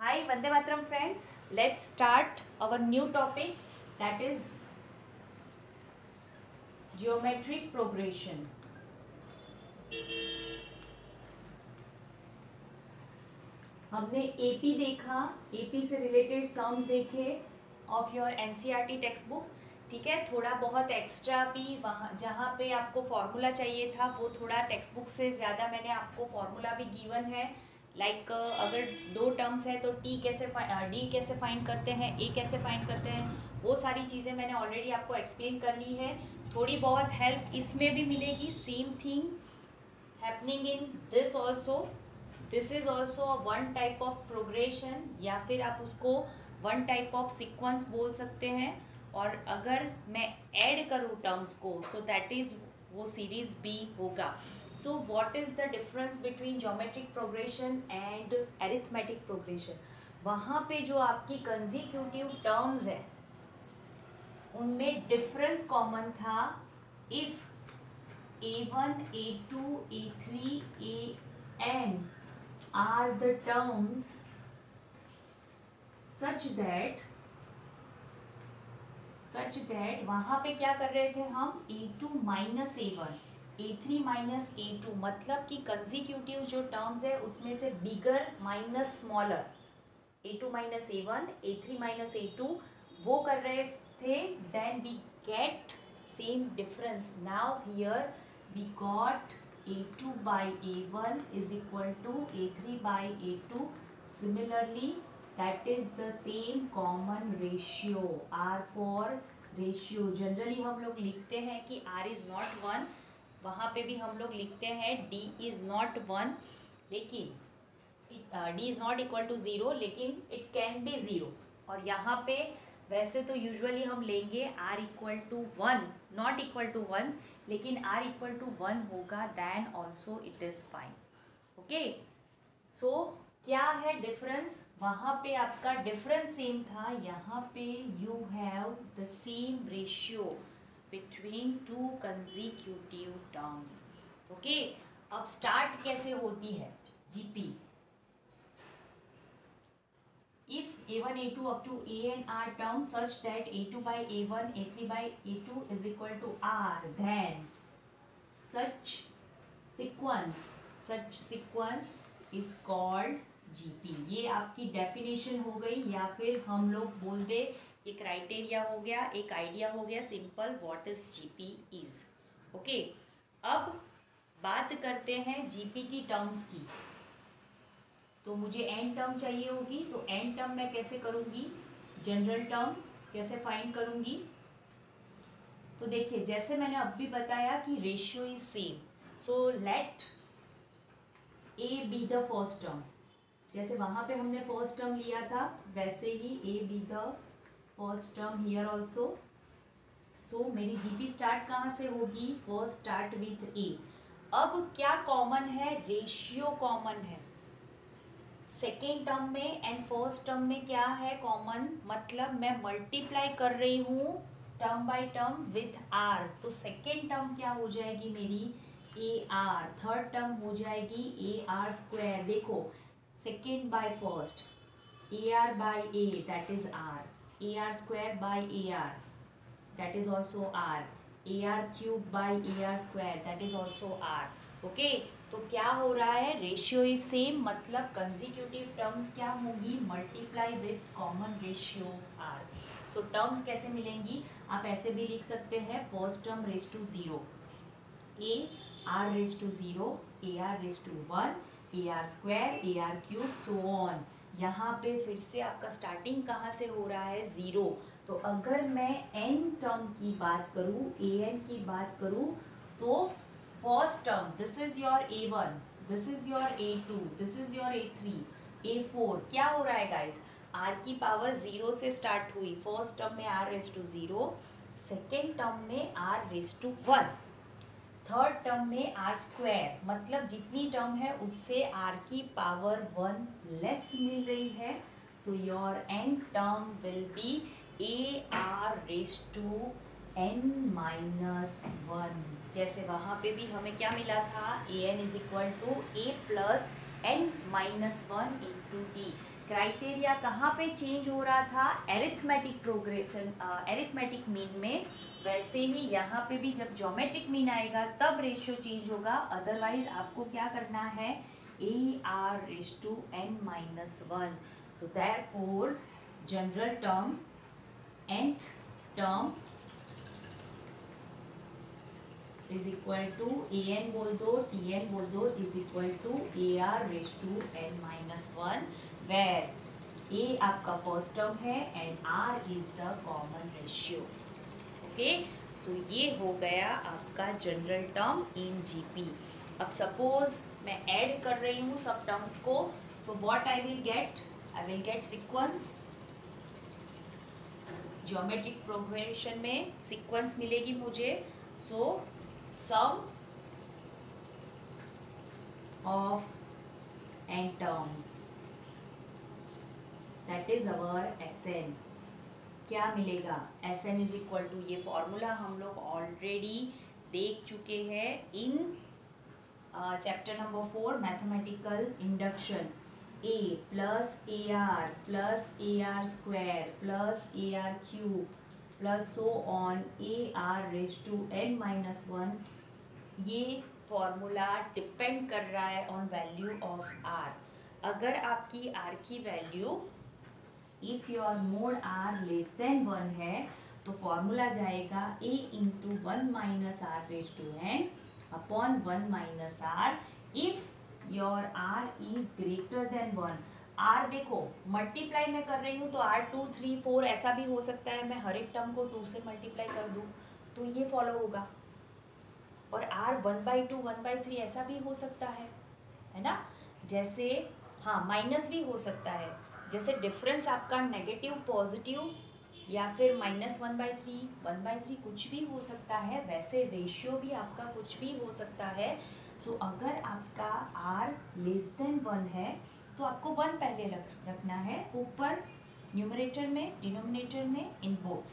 Hi, Vande Mataram friends. Let's start our new topic, that is geometric progression. हमने AP देखा, AP से related sums देखे of your NCERT text book. ठीक है, थोड़ा बहुत एक्स्ट्रा भी वहाँ जहाँ पे आपको फॉर्मूला चाहिए था वो थोड़ा टेक्स्ट बुक से ज़्यादा मैंने आपको फॉर्मूला भी गिवन है. लाइक अगर दो टर्म्स है तो डी कैसे फाइंड करते हैं, ए कैसे फाइंड करते हैं, वो सारी चीज़ें मैंने ऑलरेडी आपको एक्सप्लेन कर ली है. थोड़ी बहुत हेल्प इसमें भी मिलेगी. Same thing happening in this also. This is also one type of progression, या फिर आप उसको वन टाइप ऑफ सीक्वेंस बोल सकते हैं. और अगर मैं ऐड करूँ टर्म्स को सो दैट इज वो सीरीज बी होगा. सो what is the difference between geometric progression and arithmetic progression. वहाँ पे जो आपकी कंसेक्यूटिव टर्म्स है उनमें डिफरेंस कॉमन था. If a1 a2 a3 an are the terms such that वहाँ पे क्या कर रहे थे हम, a2 minus a1 a3 minus a2, मतलब कि कंसेक्यूटिव जो टर्म्स है उसमें से bigger minus smaller, a2 minus a1 a3 minus a2 वो कर रहे थे. Then we get same difference. Now here we got a2 by a1 is equal to a3 by a2. Similarly, that is the same common ratio. R for ratio. Generally हम लोग लिखते हैं कि R is not 1. वहाँ पे भी हम लोग लिखते हैं D is not 1, लेकिन D is not equal to 0, लेकिन it can be 0. और यहाँ पे वैसे तो यूजुअली हम लेंगे R equal to 1, not equal to 1, लेकिन R इक्वल टू 1 होगा then also it is fine. Okay, so क्या है डिफरेंस. वहाँ पे आपका डिफरेंस सेम था, यहाँ पे you have the same ratio between two consecutive terms. Okay, अब स्टार्ट कैसे होती है GP. If a1 a2 up to an are terms such that a2 by a1 a3 by a2 is equal to r, then such sequence is called GP. ये आपकी definition हो गई, या फिर हम लोग बोल दे ये क्राइटेरिया हो गया, एक आइडिया हो गया simple what is GP is. Okay, अब बात करते हैं GP की टर्म्स की. तो मुझे एन टर्म चाहिए होगी, तो एन टर्म मैं कैसे करूँगी, जनरल टर्म कैसे फाइंड करूँगी. तो देखिए जैसे मैंने अभी बताया कि ratio is same, so let a be the first term. जैसे वहाँ पे हमने फर्स्ट टर्म लिया था वैसे ही a be the first term here also. So मेरी जीपी स्टार्ट कहाँ से होगी, फर्स्ट स्टार्ट विथ ए. अब क्या कॉमन है, रेशियो कॉमन है सेकेंड टर्म में एंड फर्स्ट टर्म में. क्या है कॉमन, मतलब मैं मल्टीप्लाई कर रही हूँ term by term with R. तो सेकेंड टर्म क्या हो जाएगी मेरी, ए आर. थर्ड टर्म हो जाएगी ए आर स्क्वायर. देखो second by first, A R by A that is R, A R square by A R that is also R, A R cube by A R square that is also R. Okay, तो क्या हो रहा है, ratio is same, मतलब consecutive terms क्या होंगी, multiply with common ratio R. So terms कैसे मिलेंगी, आप ऐसे भी लिख सकते हैं, first term raise to 0, A are raise to 0, A are raise to 1, A R square, A R cube, so on. यहाँ पे फिर से आपका स्टार्टिंग कहाँ से हो रहा है, 0. तो अगर मैं एन टर्म की बात करूँ, ए एन की बात करूँ, तो first term this is your a1, this is your a2, this is your a3, a4. क्या हो रहा है गाइज, r की पावर 0 से स्टार्ट हुई. फर्स्ट टर्म में r raise to 0, second term में r raise to 1, third term में r स्क्वायर, मतलब जितनी टर्म है उससे r की पावर 1 लेस मिल रही है. So your n term will be a are raise to n minus 1. जैसे वहाँ पे भी हमें क्या मिला था, a n is equal to a plus n minus 1 into d. Criteria कहाँ पे चेंज हो रहा था, एरिथमेटिक प्रोग्रेशन, एरिथमेटिक मीन में, वैसे ही यहाँ पे भी जब ज्योमेट्रिक मीन आएगा तब रेशियो चेंज होगा, अदरवाइज आपको क्या करना है, AR⁻n-1. So therefore general term, nth term is equal to an बोल दो, tn बोल दो, is equal to AR⁻n-1, where a आपका फर्स्ट टर्म है and r is the common ratio. Okay, so ये हो गया आपका जनरल टर्म इन जीपी. अब सपोज मैं ऐड कर रही हूँ सब टर्म्स को, so what I will get sequence. Geometric progression में सीक्वेंस मिलेगी मुझे. सो sum of n terms, that is our Sn. क्या मिलेगा, Sn इज इक्वल टू, ये फॉर्मूला हम लोग ऑलरेडी देख चुके हैं in chapter number 4 mathematical induction. a plus AR plus AR² plus AR³ plus so on AR⁻n-1. ये फॉर्मूला डिपेंड कर रहा है ऑन वैल्यू ऑफ r. अगर आपकी r की value, if your mode r less than 1 है, तो फॉर्मूला जाएगा a into 1-r⁻n upon 1-r. If your r is greater than 1, r देखो मल्टीप्लाई मैं कर रही हूँ तो r 2, 3, 4 ऐसा भी हो सकता है, मैं हर एक टर्म को 2 से मल्टीप्लाई कर दूँ तो ये फॉलो होगा. और r 1/2, 1/3 ऐसा भी हो सकता है ना. जैसे हाँ, माइनस भी हो सकता है, जैसे डिफरेंस आपका नेगेटिव पॉजिटिव या फिर -1/3, 1/3 कुछ भी हो सकता है. वैसे रेशियो भी आपका कुछ भी हो सकता है. सो अगर आपका r लेस देन 1 है तो आपको 1 पहले रखना है, ऊपर न्यूमरेटर में, डिनोमिनेटर में, in both.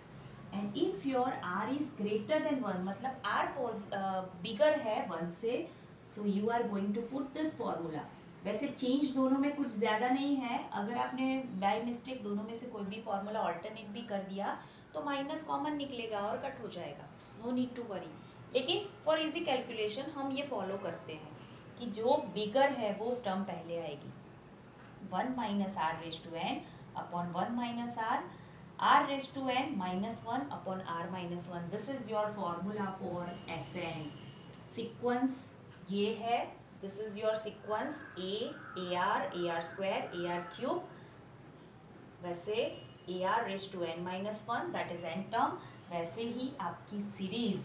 And if your r is greater than 1, मतलब r बिगर है 1 से, so you are going to put this formula. वैसे चेंज दोनों में कुछ ज़्यादा नहीं है, अगर आपने बाय मिस्टेक दोनों में से कोई भी फॉर्मूला ऑल्टरनेट भी कर दिया तो माइनस कॉमन निकलेगा और कट हो जाएगा, नो नीड टू वरी. लेकिन फॉर इजी कैलकुलेशन हम ये फॉलो करते हैं कि जो बिगर है वो टर्म पहले आएगी, 1-r⁻n upon 1-r, r⁻n-1 upon r-1. This is your formula for Sn. Sequence ये है, this is your sequence a, AR, AR², AR³. वैसे AR⁻n-1 that is n term. वैसे ही आपकी series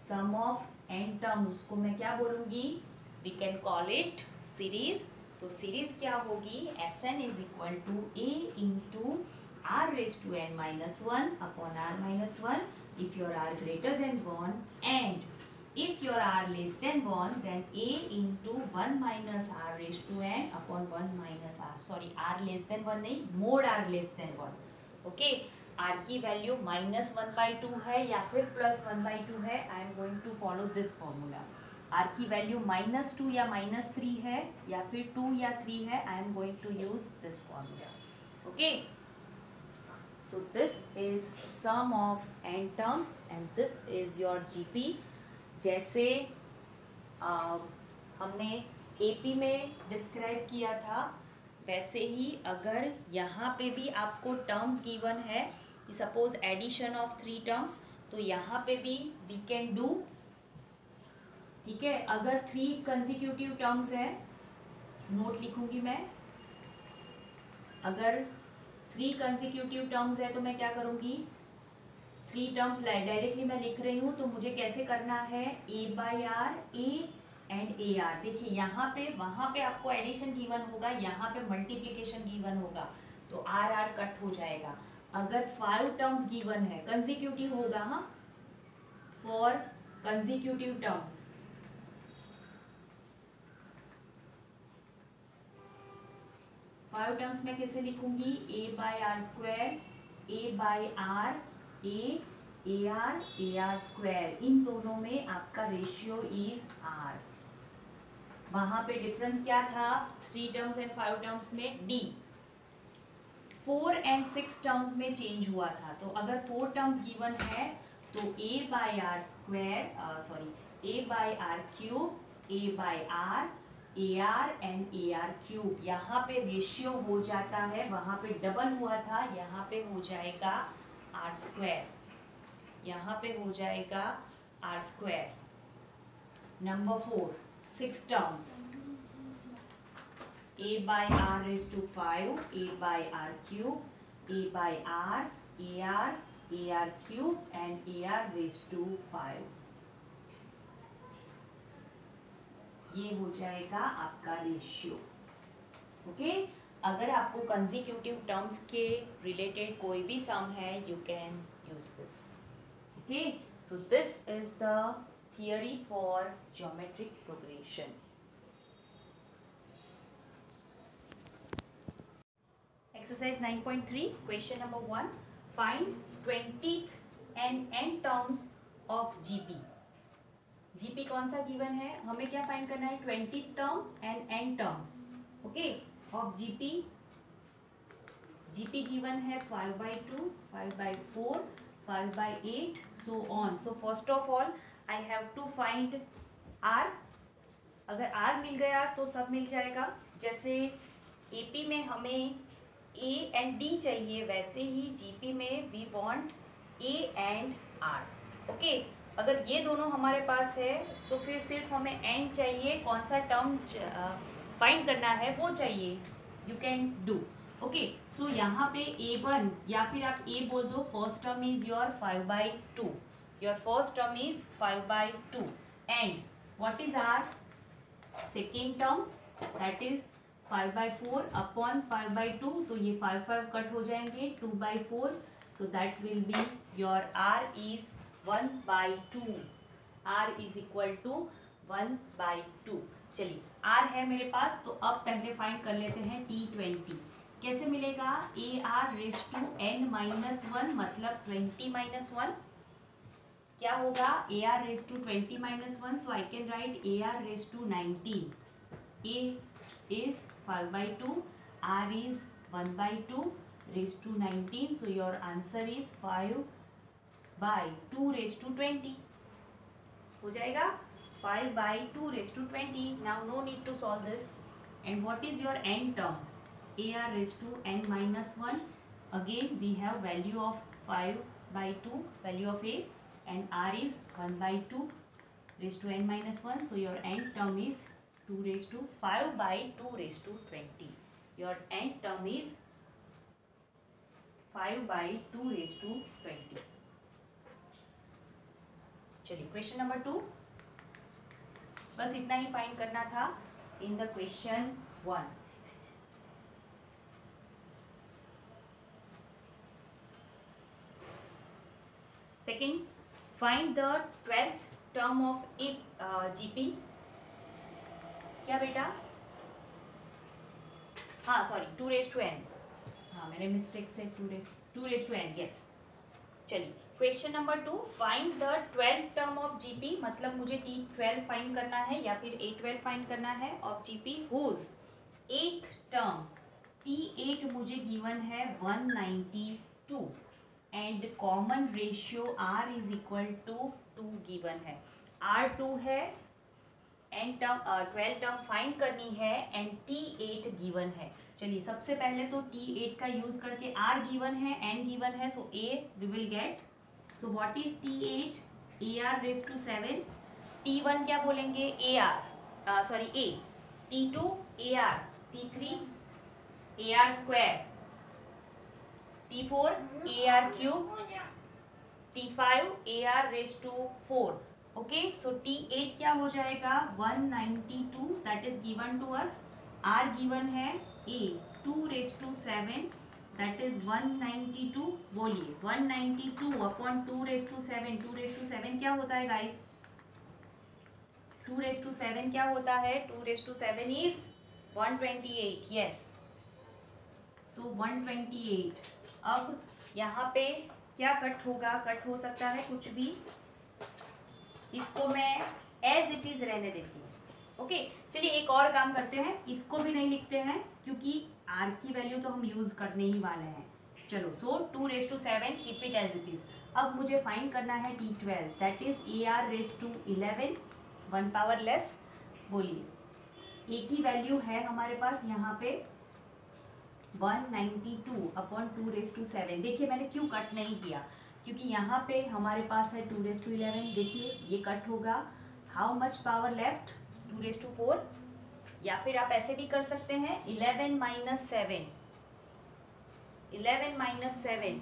sum of n terms, उसको मैं क्या बोलूँगी, we can call it series. तो सीरीज क्या होगी, Sn is equal to a into r⁻n-1 upon r-1 if your r greater than 1, and if your r less than 1 then a into 1-r⁻n upon 1-r. sorry, r less than 1 नहीं, mod r less than 1. Okay, r की value -1/2 है या फिर +1/2 है, I am going to follow this formula. r की value -2 या -3 है या फिर 2 या 3 है, I am going to use this formula. Okay, so this is sum of n terms and this is your GP. जैसे हमने AP में डिस्क्राइब किया था, वैसे ही अगर यहाँ पे भी आपको टर्म्स गिवन है, सपोज एडिशन ऑफ 3 टर्म्स, तो यहाँ पे भी वी कैन डू. ठीक है, अगर 3 कंसेक्यूटिव टर्म्स है, नोट लिखूंगी मैं, अगर 3 कंसेक्यूटिव टर्म्स है तो मैं क्या करूँगी, 3 टर्म्स डायरेक्टली मैं लिख रही हूँ, तो मुझे कैसे करना है, a/r, a एंड AR. देखिए यहाँ पे, वहाँ पे आपको एडिशन गिवन होगा, यहाँ पे मल्टीप्लिकेशन गिवन होगा, तो r कट हो जाएगा. अगर 5 टर्म्स गिवन है, कंसेक्यूटिव होगा, हाँ, for consecutive terms, five terms में कैसे लिखूंगी, a/r², a/r, a, AR, AR². इन दोनों में आपका रेशियो इज r. वहाँ पे डिफरेंस क्या था, 3 टर्म्स एंड 5 टर्म्स में d. 4 and 6 टर्म्स में चेंज हुआ था। तो अगर 4 टर्म्स गिवन है तो a by R square sorry a by R cube, a by R, A R and A R cube, यहाँ पे रेशियो हो जाता है, वहाँ पे डबल हुआ था, यहाँ पे हो जाएगा आर स्क्वायर, यहाँ पे हो जाएगा R square. Number 4 6 terms a by r raised to 5, a by r cube, a by r, ar cube and ar raised to 5। ये हो जाएगा आपका रेशियो। ओके, अगर आपको कंसेक्यूटिव टर्म्स के रिलेटेड कोई भी सम है, you can use this. Okay, so this is the theory for geometric progression. Exercise 9.3, question number 1. Find 20th and n terms of GP. GP कौन सा गिवन है, हमें क्या फाइंड करना है, 20th term and n terms. Okay, of GP। GP given है 5/2, 5/4, 5/8, so on। So first of all I have to find R। अगर R मिल गया तो सब मिल जाएगा। जैसे AP में हमें A एंड D चाहिए, वैसे ही GP में we want A and R। Okay, अगर ये दोनों हमारे पास है तो फिर सिर्फ हमें n चाहिए, कौन सा टर्म फाइंड करना है वो चाहिए, you can do. Okay, so यहाँ पे A1 या फिर आप A बोल दो, first term is your 5/2, your first term is 5/2 and what is R, second term that is 5/4 upon 5/2, तो ये 5 कट हो जाएंगे, 2/4, so that will be your R is 1/2। R is equal to 1/2। चलिए R है मेरे पास, तो अब पहले फाइंड कर लेते हैं T20। कैसे मिलेगा, AR रेज टू n-1 मतलब 20-1। क्या होगा, AR raise to 20-1, so I can write AR raise to 19। A is 5/2, R is 1/2 raised to 19, so your answer is 5/2 raised to 20 हो जाएगा, 5/2 raised to 20। now no need to solve this। and what is your n term, AR raised to n-1, again we have value of 5/2 value of A and R is 1/2 raised to n-1, so your n term is 2 raised to 5/2 raised to 20। your n term is 5/2 raised to 20। चलिए question number 2, बस इतना ही find करना था in the question 1। Second, find the 12th term of GP। क्या बेटा, हाँ sorry 2 raised to n, हाँ मैंने मिस्टेक से 2 raised to n, यस। चलिए question number 2, find the 12th term of GP, मतलब मुझे T12 फाइंड करना है या फिर A12 फाइंड करना है of GP whose 8th term T8 मुझे गिवन है 192 and common ratio R is equal to 2 given है, R2 है, n टर्म 12 टर्म फाइंड करनी है एंड T8 गिवन है। चलिए सबसे पहले तो T8 का यूज करके R गिवन है, n गिवन है, so A we will get. So what is T8, AR raise to 7, T1 क्या बोलेंगे, AR sorry A, T2 AR, T3 AR square, T4 AR cube, T5 AR raise to 4। Okay, so T8 क्या हो जाएगा, 192 that is given to us, R given है A 2 raised to 7 that is 192। बोलिए 192 upon 2 raised to 7, 2 raised to 7 क्या होता है guys, 2 raised to 7 क्या होता है, 2 raised to 7 इज 128, यस। सो 128। अब यहाँ पे क्या कट होगा, कट हो सकता है कुछ भी, इसको मैं एज इट इज रहने देती हूँ। ओके, चलिए एक और काम करते हैं, इसको भी नहीं लिखते हैं क्योंकि आर की वैल्यू तो हम यूज करने ही वाले हैं। चलो, so 2⁻7 keep it as it is. अब मुझे फाइंड करना है T12, that is AR⁻11, 1 power less. बोलिए, ए की वैल्यू है हमारे पास यहाँ पे 192/2⁻7। देखिए मैंने क्यों कट नहीं किया, क्योंकि यहाँ पे हमारे पास है 2⁻11। देखिए ये कट होगा, हाउ मच पावर लेफ्ट, 2⁻4। या फिर आप ऐसे भी कर सकते हैं 11 - 7, 11 - 7,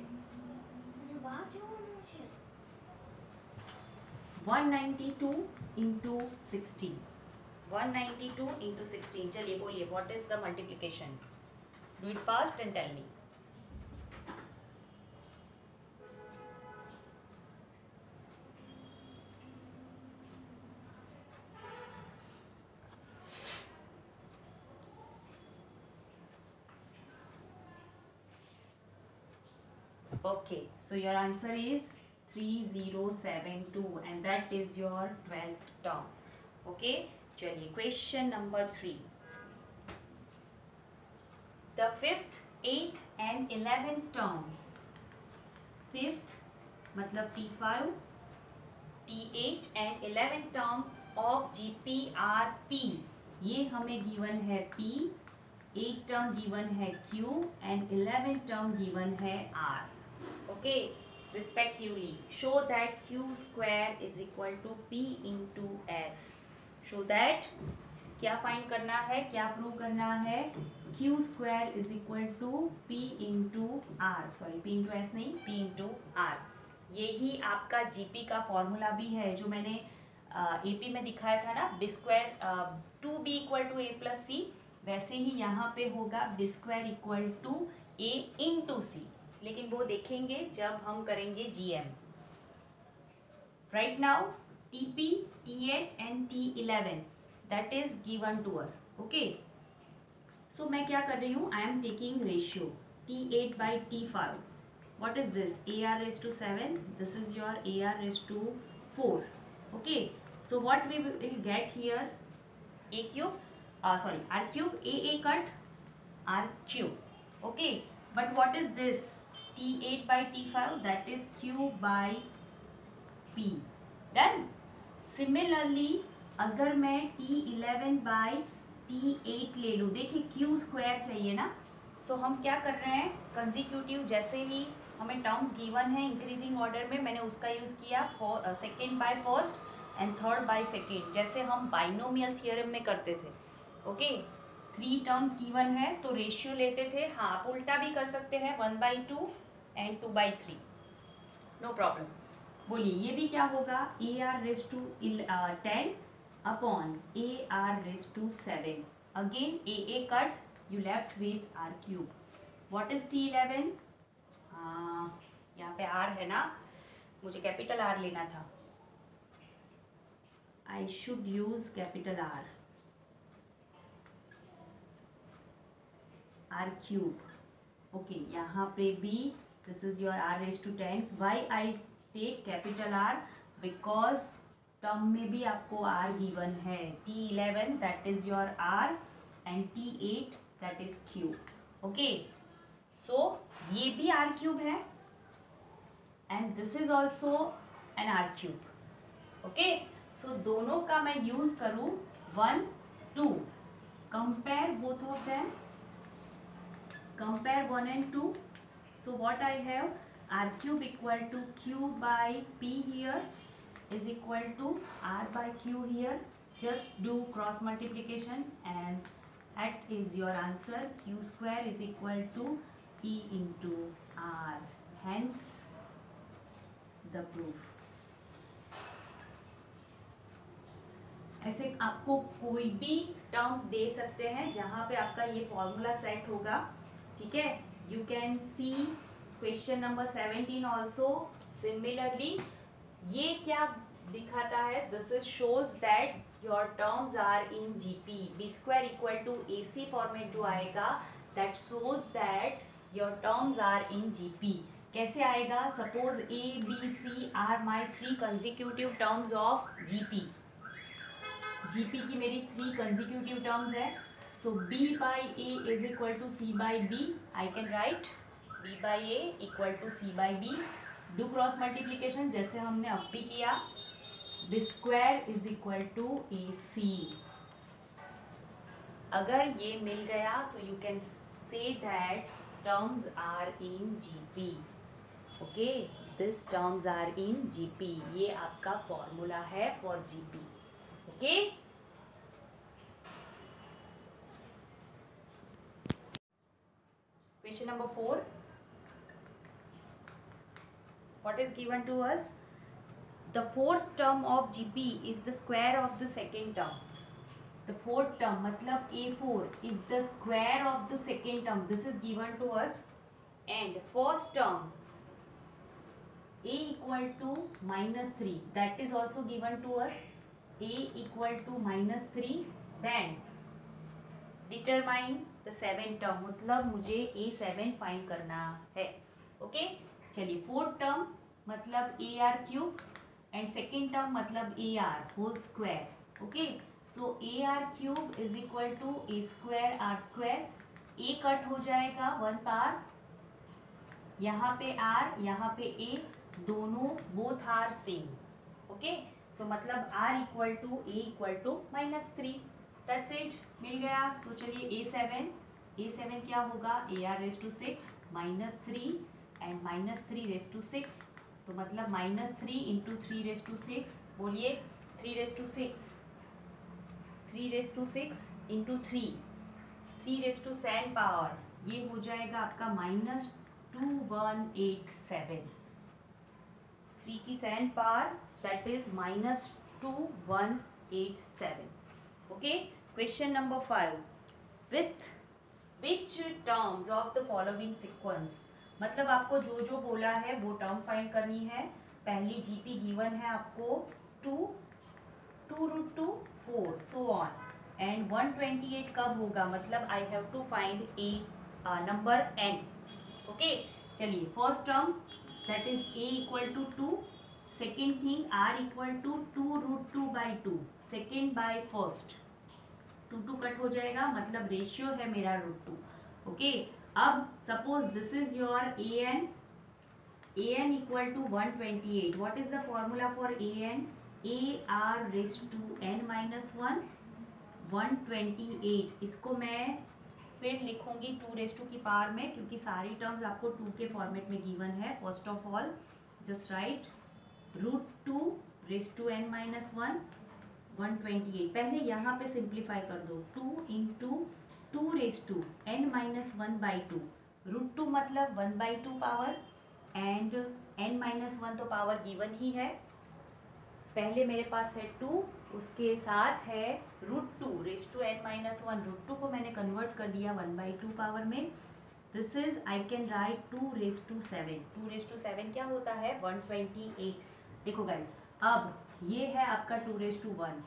192 × 16, 192 × 16। चलिए बोलिए, what is the multiplication? Do it fast and tell me. Okay, so your answer is 3072 and that is your 12th term. Okay, चलिए question number 3। The 5th, 8th and 11th term, 5th मतलब T5, T8 and 11th term of GP are P। ये हमें given है P, 8 term given है Q and 11 term given है R। Okay, respectively show that Q square is equal to P into S। Show that क्या find करना है, क्या prove करना है? Q square is equal to P into R, sorry P into S नहीं, P into R। यही आपका GP का फॉर्मूला भी है जो मैंने AP में दिखाया था ना, B square 2B equal to A plus C। वैसे ही यहाँ पे होगा B square equal to A into C, लेकिन वो देखेंगे जब हम करेंगे GM। Right now TP, T8 and T11 that is given to us. Okay, so मैं क्या कर रही हूँ, I am taking ratio T8/T5। What is this? AR⁻7, this is your AR⁻4। Okay, so what we will get here, A cube, sorry, R cube, A cut, R cube. Okay, but what is this? T8/T5, that is Q by P. Done. Similarly, अगर मैं T11/T8 ले लूँ, देखिए Q square चाहिए ना, सो हम क्या कर रहे हैं, कंजिक्यूटिव जैसे ही हमें टर्म्स गिवन है इंक्रीजिंग ऑर्डर में, मैंने उसका यूज़ किया second by first and third by second, जैसे हम बाइनोमियल थियरम में करते थे। ओके, 3 टर्म्स गिवन है तो रेशियो लेते थे। हाँ, आप उल्टा भी कर सकते हैं, 1/2 एंड 2/3, नो प्रॉब्लम। बोलिए ये भी क्या होगा, AR⁻10 upon AR⁻7। Again A cut, you left with R cube. What is T11? यहाँ पे R है ना, मुझे कैपिटल R लेना था, I should use capital R, R cube। Okay, यहाँ पे भी this is your R⁻10। Why I take capital R? Because term में भी आपको R गिवन है, T11 that is your R and T8 that is Q। Okay, so ये भी R cube है and this is also an R cube। Okay, so दोनों का मैं यूज करूँ 1, 2, compare both of them, compare 1 and 2। so what I have, R cube equal to Q by P here is equal to R by Q here। just do cross multiplication and that is your answer, Q square is equal to P into R, hence the proof। ऐसे आपको कोई भी terms दे सकते हैं जहाँ पे आपका ये फॉर्मूला सेट होगा, ठीक है। You can see question number 17 also similarly. ये क्या दिखाता है, this is shows that your terms are in GP. B square equal to AC format जो आएगा, that shows that your terms are in GP. कैसे आएगा, suppose ABC are my 3 consecutive terms of GP. GP की मेरी 3 consecutive टर्म्स है, So B by A is equal to C by B. I can write B by A equal to C by B. Do cross multiplication जैसे हमने अब भी किया. B square is equal to AC. अगर ये मिल गया so you can say that terms are in GP. Okay, this terms are in GP. ये आपका फॉर्मूला है for GP. Okay. Question number 4. What is given to us? The fourth term of GP is the square of the second term. The fourth term मतलब A4 is the square of the second term. This is given to us. And first term A equal to -3. That is also given to us. A equal to -3. Then determine the seven term मतलब मुझे A7 find करना है. Okay चलिए. Fourth term मतलब AR³ and second term मतलब AR whole square. Okay so AR³ is equal to A² R². A cut हो जाएगा 1 पार. यहाँ पे R यहाँ पे A दोनों both are same. Okay so मतलब R equal to A equal to -3. That's it. मिल गया. सो चलिए A7 क्या होगा? AR⁻6 -3 and -3⁻6. तो मतलब -3 इंटू 3⁻6. बोलिए 3⁻6 इंटू 3 पावर. ये हो जाएगा आपका -2187. 3 की 7 power that is -2187. Okay. Question number 5. With which terms of the following sequence. मतलब आपको जो जो बोला है वो टर्म फाइंड करनी है. पहली जीपी गिवन है आपको 2 √2 4 सो ऑन. एंड 128 कब होगा? मतलब I have to find a number n. Okay चलिए. First term that is a equal to 2. Second thing r equal to 2√2/2. Second by first 2 cut हो जाएगा मतलब रेशियो है मेरा √2. ओके अब suppose this is your an equal to 128. What is the formula for an? AR⁻n-1 128. इसको मैं फिर लिखूंगी 2 की पावर में क्योंकि सारी टर्म्स आपको 2 के फॉर्मेट में गिवन है. First of all just right √2n-1 128. पहले यहाँ पे सिंप्लीफाई कर दो. 2 इंटू 2n-1/2. √2 मतलब 1/2 पावर एंड n-1 तो पावर गिवन ही है. पहले मेरे पास है 2 उसके साथ है √2n-1. √2 को मैंने कन्वर्ट कर दिया 1/2 पावर में. This is I can right 2�7. 2�7 क्या होता है? 128. देखो गाइज अब ये है आपका 2�1.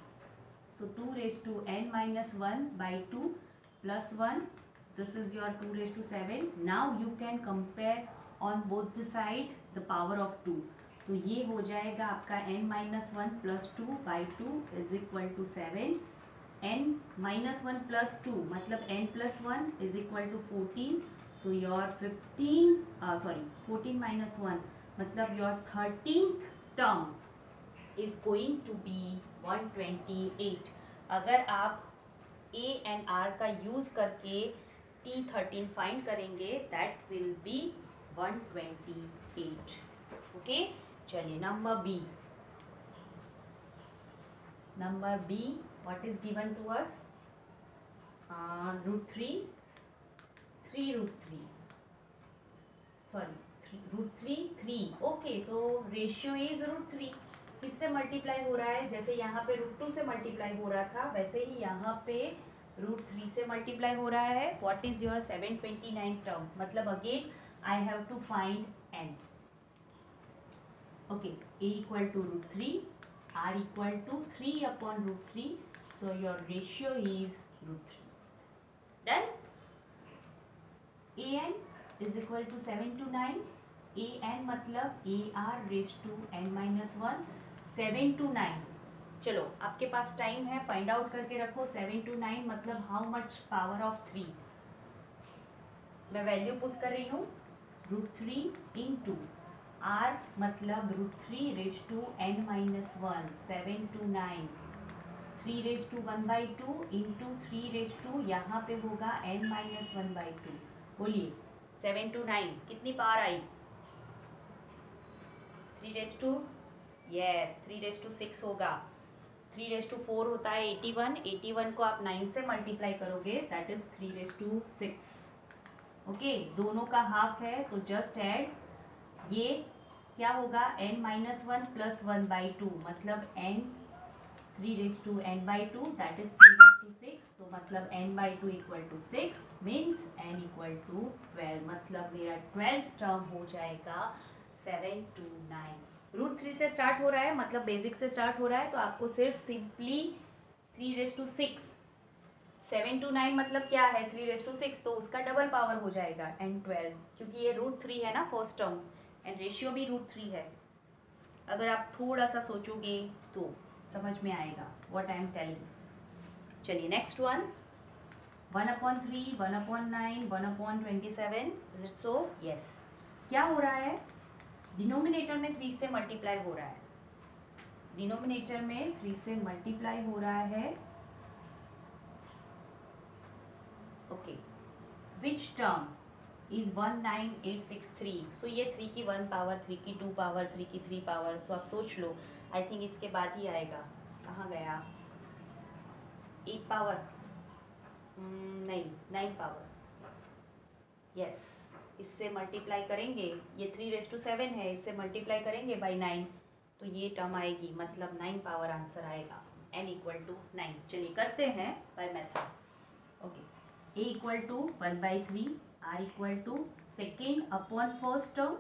So 2n-1/2 plus 1. This is your 2�7. Now you can compare on both the side the power of 2. तो ये हो जाएगा आपका n-1 plus 2/2 is equal to 7. n-1 प्लस 2 मतलब n+1 is equal to 14. So your 14 - 1 मतलब your 13th term is going to be 128. अगर आप A एंड R का यूज करके T13 फाइंड करेंगे दैट विल बी 128. ओके चलिए. Number B what is given to us? √3 okay. तो ratio is √3. किससे multiply हो रहा है? जैसे यहाँ पे √2 से मल्टीप्लाई हो रहा था वैसे ही यहाँ पे √3 से मल्टीप्लाई हो रहा है. What is your 729 term? मतलब again I have to find n. Okay a equal to √3 r equal to 3/√3. So your ratio is √3. Done. an is equal to 7 to 9. an मतलब AR⁻n-1 7 to 9. चलो आपके पास time है, find out करके रखो। 7 to 9 मतलब how much power of 3। मैं value put कर रही हूँ √3 इंटू आर मतलब √3 raise to n-1 7 to 9 3 raise to 1/2 into 3 raise to यहाँ पे होगा n-1/2। बोलिए 7 to 9 कितनी पावर आई? 3 raise to yes 3 raise to 6 होगा। 3 रेज टू 4 होता है 81। 81 को आप 9 से मल्टीप्लाई करोगे that is 3 raise to 6। Okay दोनों का हाफ है तो जस्ट ऐड ये क्या होगा n-1 प्लस 1/2 मतलब n 3 raise to n/2 that is 3 raise to 6। तो मतलब n/2 equal to 6 means n equal to 12 मतलब मेरा 12th टर्म हो जाएगा 7 to 9। √3 से स्टार्ट हो रहा है मतलब बेसिक से स्टार्ट हो रहा है तो आपको सिर्फ सिंपली 3 रेज टू 6 7 to 9 मतलब क्या है 3 रेज टू 6 तो उसका डबल पावर हो जाएगा n12 क्योंकि ये √3 है ना फर्स्ट टर्म एंड रेशियो भी √3 है। अगर आप थोड़ा सा सोचोगे तो समझ में आएगा व्हाट आई एम टेलिंग। चलिए next one 1/3 1/9 1/27 is it so? Yes. क्या हो रहा है डिनोमिनेटर में 3 से मल्टीप्लाई हो रहा है। डिनोमिनेटर में 3 से मल्टीप्लाई हो रहा है। Okay which term is 19863। सो ये 3 की 1 पावर 3 की 2 पावर 3 की 3 पावर। सो आप सोच लो आई थिंक इसके बाद ही आएगा। कहाँ गया 8 पावर नहीं 9 पावर। यस इससे मल्टीप्लाई करेंगे ये 3 रेज टू 7 है इससे मल्टीप्लाई करेंगे बाई 9 तो ये टर्म आएगी मतलब 9 पावर आंसर आएगा n इक्वल टू 9। चलिए करते हैं by method. Okay a equal to 1/3 r equal to second upon first term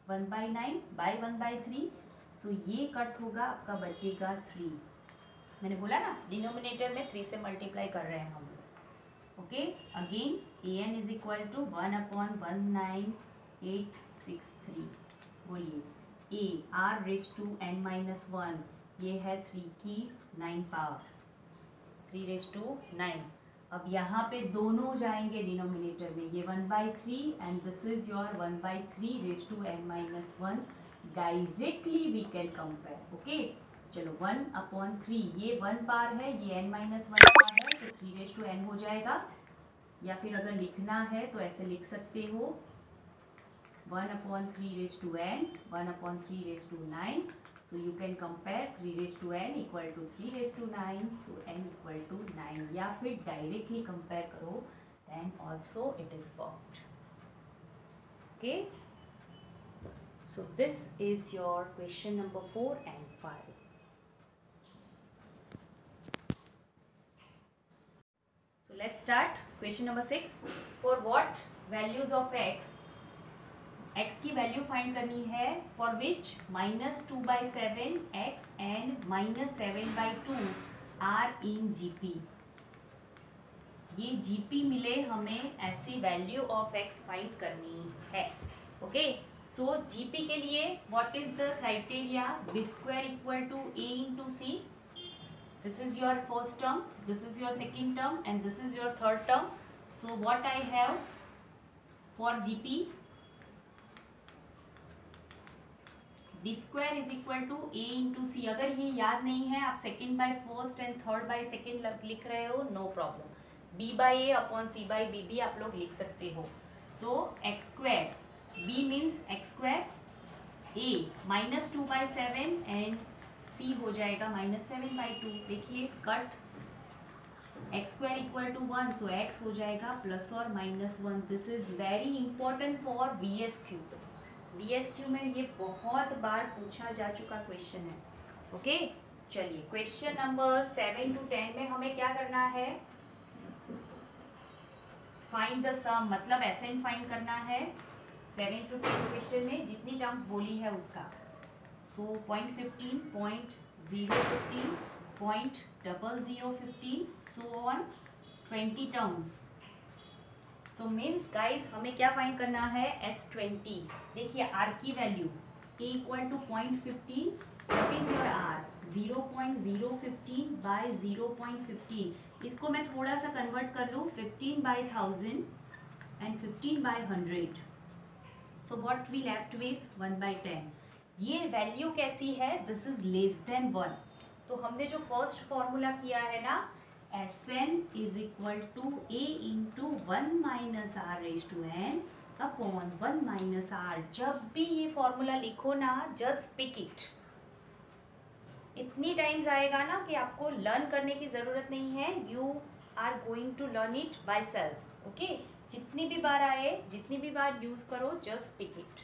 1/9 by 1/3। So ये कट होगा आपका बचेगा 3। मैंने बोला ना डिनोमिनेटर में 3 से मल्टीप्लाई कर रहे हैं हम लोग। Okay again an is equal to 1/19863। बोलिए a r raise to n-1 ये है 3 की 9 पावर 3 रेज टू 9। अब यहाँ पे दोनों जाएंगे डिनोमिनेटर में ये 1/3 and this is your 1/3 raise to n-1 directly we can compare. Okay चलो 1/3 ये 1 पार है ये n-1 पार है तो 3 रेज टू n हो जाएगा या फिर अगर लिखना है तो ऐसे लिख सकते हो 1/3 raise to n 1/3 raise to 9। So you can compare 3 raised to n equal to 3 raised to 9 so n equal to 9 या फिर directly compare करो then also it is worked. Okay so this is your question number 4 and 5. So let's start question number 6. For what values of x की value find करनी है for which -2/7 x and -7/2 are in GP. ये GP मिले हमें ऐसी value of x find करनी है। Okay so GP के लिए what is the criteria b square equal to a into c. This is your first term this is your second term and this is your third term. So what I have for GP b square is equal to a into c. अगर ये याद नहीं है आप second by first and third by second लिख रहे हो no problem b by a upon c by B भी आप लोग लिख सकते हो। So x square b means x square a -2/7 and c हो जाएगा -7/2। देखिए cut x square equal to 1 so x हो जाएगा प्लस और -1। This is very important for VSQ। VSQ में ये बहुत बार पूछा जा चुका क्वेश्चन है। ओके चलिए क्वेश्चन नंबर 7 to 10 में हमें क्या करना है फाइंड द सम मतलब एसेंट फाइंड करना है। 7 to 10 क्वेश्चन में जितनी टर्म्स बोली है उसका। So 0.15 0.015 0.0015 so on 20 terms. So means guys हमें क्या फाइंड करना है S20। देखिए R की value A equal to 0.15 what is your R 0.015 by 0.15, इसको मैं थोड़ा सा कन्वर्ट कर लूँ 15 by 1000 and 15 by 100, so what we left with 1 by 10। ये वैल्यू कैसी है, दिस इज लेस देन 1। तो हमने जो फर्स्ट फॉर्मूला किया है ना, Sn is equal to a into 1 minus R raise to N upon 1 minus R. जब भी ये फॉर्मूला लिखो ना, जस्ट पिक इट। इतनी टाइम्स आएगा ना कि आपको लर्न करने की ज़रूरत नहीं है, you are going to learn it by self. Okay, जितनी भी बार आए, जितनी भी बार यूज़ करो, जस्ट पिक इट।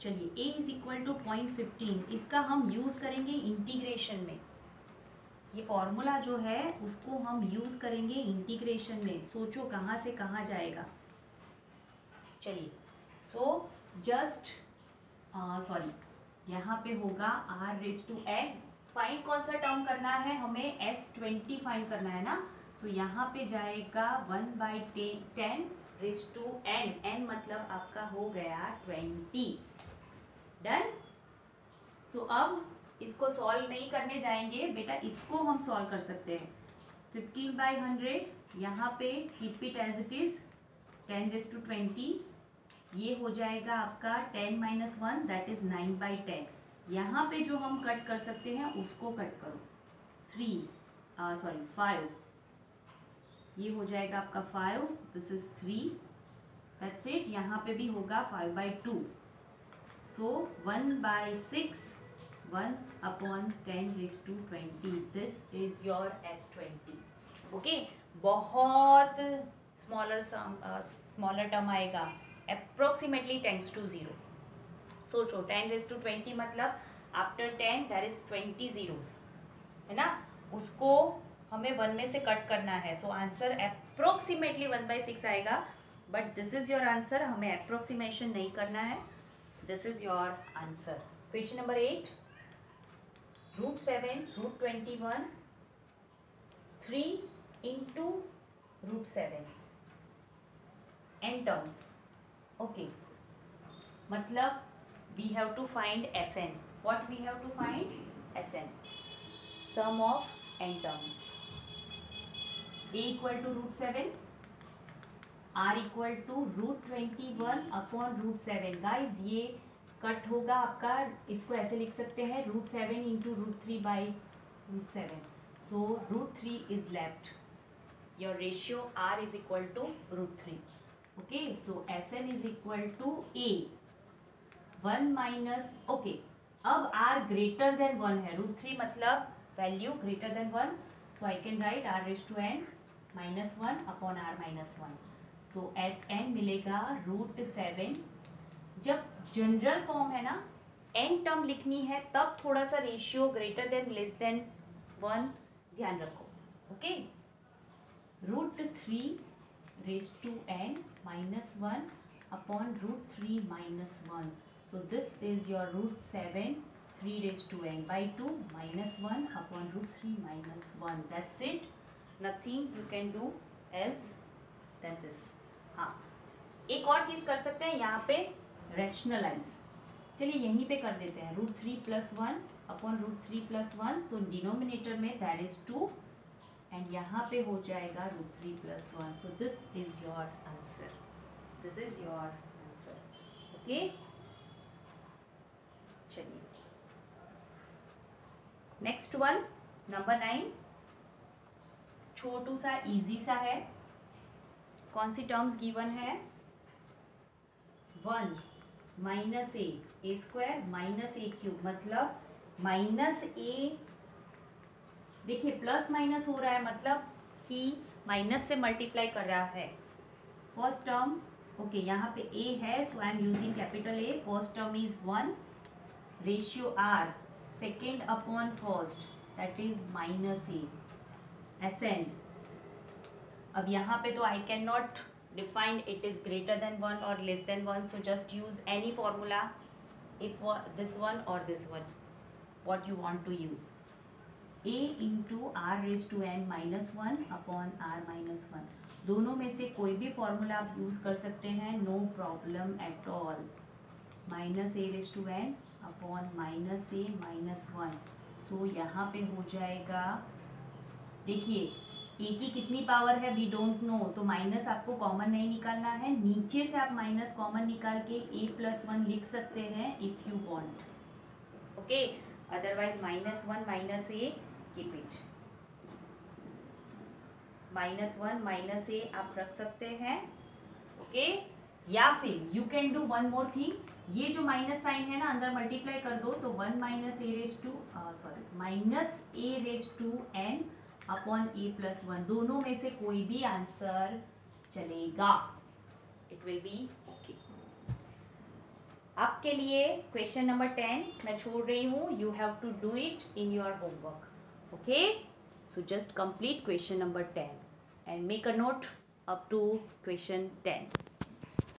चलिए, a इज इक्वल टू 0.15, इसका हम यूज़ करेंगे इंटीग्रेशन में। ये फॉर्मूला जो है उसको हम यूज़ करेंगे इंटीग्रेशन में। सोचो कहाँ से कहाँ जाएगा। चलिए, सो जस्ट सॉरी, यहाँ पे होगा r raise to n। Find कौन सा टर्म करना है हमें, S20 फाइंड करना है ना। सो यहाँ पे जाएगा 1 by 10 raise to n, n मतलब आपका हो गया 20। डन। सो अब इसको सॉल्व नहीं करने जाएंगे बेटा, इसको हम सॉल्व कर सकते हैं। 15 बाई 100, यहाँ पे keep it as it is 10 raise to 20, ये हो जाएगा आपका 10 माइनस 1 दैट इज 9 बाई 10। यहाँ पे जो हम कट कर सकते हैं उसको कट करो, 5, ये हो जाएगा आपका 5, दिस इज 3, दैट्स इट। यहाँ पे भी होगा 5 by 2, so 1 by 6, 1 upon 10 raise to 20, this is your S20। Okay, बहुत स्मॉलर टर्म आएगा, approximately tends to 0। सोचो 10 रेज टू 20 मतलब आफ्टर 10 there is 20 zeros, है ना, उसको हमें 1 में से कट करना है। सो आंसर अप्रोक्सीमेटली 1/6 आएगा, but this is your answer, हमें अप्रोक्सीमेशन नहीं करना है, this is your answer. Question number 8, √7 √21 3 into √7 n terms. Okay, मतलब we have to find Sn. What we have to find? Sn, sum of n terms। a equal to √7, r equal to √21 upon √7। Guys ये cut होगा आपका, इसको ऐसे लिख सकते हैं √7 into √3 by √7, so √3 is left, your ratio r is equal to √3। Okay, so Sn is equal to a 1 minus, okay, अब r greater than 1 है, √3 मतलब value greater than 1, so I can write r raise to n -1 upon r -1, so Sn मिलेगा √7। जब general form है ना, n term लिखनी है, तब थोड़ा सा ratio greater than less than 1 ध्यान रखो। Okay, √3 raise to n -1 upon √3 -1, so this is your √7 3 raised to n by 2 -1 upon √3 -1, that's it, nothing you can do else than this। हाँ, एक और चीज़ कर सकते हैं यहाँ पे, रैशनलाइज। चलिए यहीं पे कर देते हैं, √3 + 1 अपॉन √3 + 1, सो डिनोमिनेटर में दैट इज 2 एंड यहाँ पे हो जाएगा √3 + 1, so this is your answer, this is your answer. Okay, चलिए नेक्स्ट वन, नंबर 9, छोटू सा इजी सा है। कौन सी टर्म्स गिवन है, 1 minus a square minus a³ मतलब -a, देखिए प्लस माइनस हो रहा है मतलब कि माइनस से मल्टीप्लाई कर रहा है। फर्स्ट टर्म, ओके, यहाँ पे a है, so I am using capital A, first term is 1, ratio r second upon first that is -a, Sn। अब यहाँ पे तो I can not define it is greater than 1 और less than 1, so just use any formula, if this one और this one, what you want to use, a into r raise to n -1 upon r -1, दोनों में से कोई भी formula आप use कर सकते हैं, no problem at all. -a raise to n upon -a -1, so यहाँ पे हो जाएगा, देखिए ए की कितनी पावर है वी डोंट नो, तो माइनस आपको कॉमन नहीं निकालना है, नीचे से आप माइनस कॉमन निकाल के a+1 लिख सकते हैं if you want, okay. Otherwise -1 -a, keep it, -1 -a आप रख सकते हैं, ओके। या फिर you can do one more thing, ये जो माइनस साइन है ना अंदर मल्टीप्लाई कर दो, तो -a/n अपॉन a+1, दोनों में से कोई भी आंसर चलेगा, इट विल बी ओके। आपके लिए क्वेश्चन नंबर 10 मैं छोड़ रही हूँ, you have to do it in your homework, okay. So just complete question number 10 and make a note up to question 10.